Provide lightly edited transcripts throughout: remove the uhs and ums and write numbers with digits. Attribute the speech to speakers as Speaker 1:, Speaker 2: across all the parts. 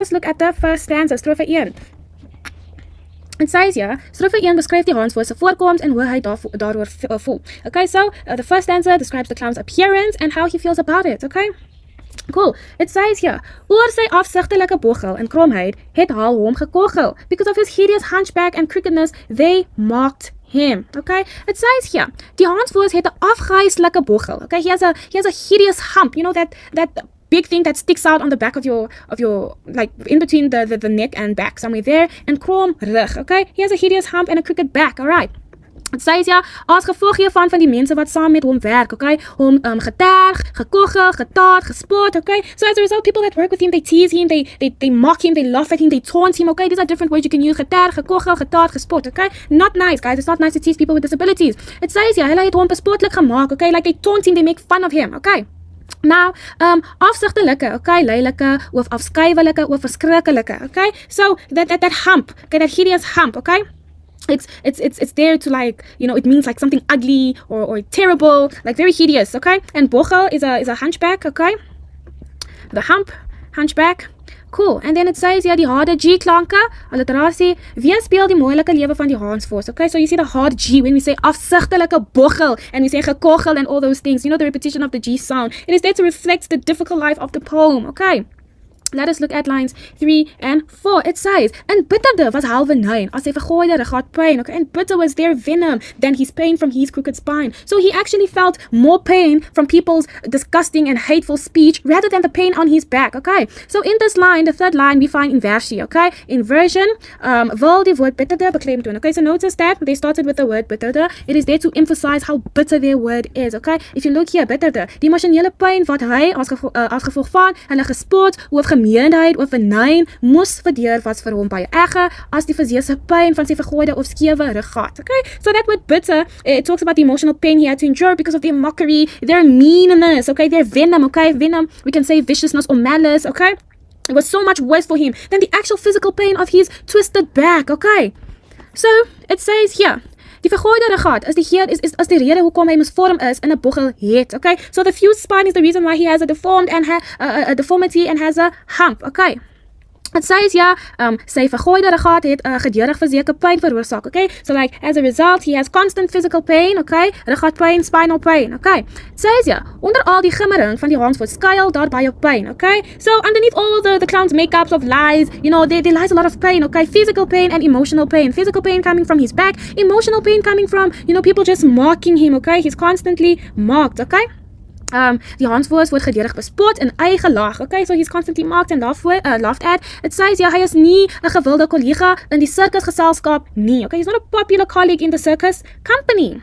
Speaker 1: Let's look at the first stanza, strofe 1. It says here, strofe 1 beskryf die Hanswors se voorkoms en hoe hy daaroor voel. Okay, so the first stanza describes the clown's appearance and how he feels about it, okay? Cool. It says here, oor sy afsigtelike bochel en kromheid het hal hom gekogel. Because of his hideous hunchback and crookedness, they mocked him. Okay, it says here, die Hanswors het 'n afgryslike bochel. Okay, he has a hideous hump. You know that big thing that sticks out on the back of your like in between the neck and back, somewhere there, and krom rug. Okay, he has a hideous hump and a crooked back. All right. Het sê ja, as gevolg hiervan van die mense wat saam met hom werk, okay? Hom geterg, gekogel, getaart, gespot, okay? So as a result, people that work with him, they tease him, they mock him, they laugh at him, they taunt him, okay? These are different words you can use. Geterg, gekogel, getaart, gespot, okay? Not nice, guys. It's not nice to tease people with disabilities. It says ja, hulle het hom bespotlik gemaak, okay? Like they taunt him, they make fun of him, okay? Nou, afsigtelike, okay, lelike, of afskuiwelike, of verskrikkelike, okay? So that hump, okay, that hideous hump, okay? It's there to, like, you know, it means like something ugly or terrible, like very hideous, okay? And bochel is a hunchback, okay? The hump, hunchback. Cool. And then it says yeah, die harde G-klanke, alliterasie, weerspieël die moeilike lewe van die Hanswors, okay? So you see the hard G when we say afsigtelike bochel and we say gekogel and all those things, you know, the repetition of the G sound. It is there to reflect the difficult life of the poem, okay? Let us look at lines 3 and 4. It says, and bitterde was halve nine, as hy vergooide regat pyn, okay? And bitter was their venom than his pain from his crooked spine. So he actually felt more pain from people's disgusting and hateful speech rather than the pain on his back, okay? So in this line, the third line, we find inversie, okay? Inversion, wil die woord bitterde beklemtoon, okay? So notice that they started with the word bitterde. It is there to emphasize how bitter their word is, okay? If you look here, bitterde, die emosionele pyn wat hy as gevolg van hulle gespot, gemeenheid of venyn moes verdeur was vir hom baie erger as die verseëse pyn van sy vergooide of skewe regat. Okay? So that word bitter, it talks about the emotional pain he had to endure because of their mockery, their meanness, okay, their venom, okay? Venom, we can say viciousness or malice, okay? It was so much worse for him than the actual physical pain of his twisted back, okay? So, it says here, die vergooide regat is die rede hoekom hy misvorm is in 'n bochel het, okay? So the fused spine is the reason why he has a deformed and a deformity and has a hump, okay? It says ja, sy vergooide regat het gedurig verseke pyn veroorsaak, okay? So like, as a result, he has constant physical pain, okay? Regat pyn, spinal pain, okay? It says ja, onder al die gimmering van die Hanswors skuil daar baie pyn, okay? So underneath all the clown's makeups of lies, you know, there lies a lot of pain, okay? Physical pain and emotional pain. Physical pain coming from his back, emotional pain coming from, you know, people just mocking him, okay? He's constantly mocked, okay? Die Hanswors word gedurig bespot en uitgelag, okay? So he's constantly mocked and laughed at. It says ja, hy is nie 'n gewilde kollega in die sirkusgeselskap nie, okay? He's not a popular colleague in the circus company.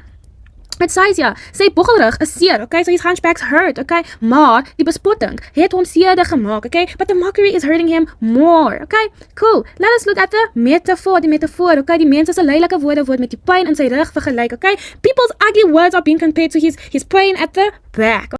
Speaker 1: It says ja, sy bochelrug is seer, okay? So his hunchback's hurt, okay? Maar die bespotting het hom seerder gemaak, okay? But the mockery is hurting him more, okay? Cool. Let us look at the metafoor, die metafoor, okay? Die mense se lelike woorde word met die pyn in sy rug vergelyk, okay? People's ugly words are being compared to his pain at the back.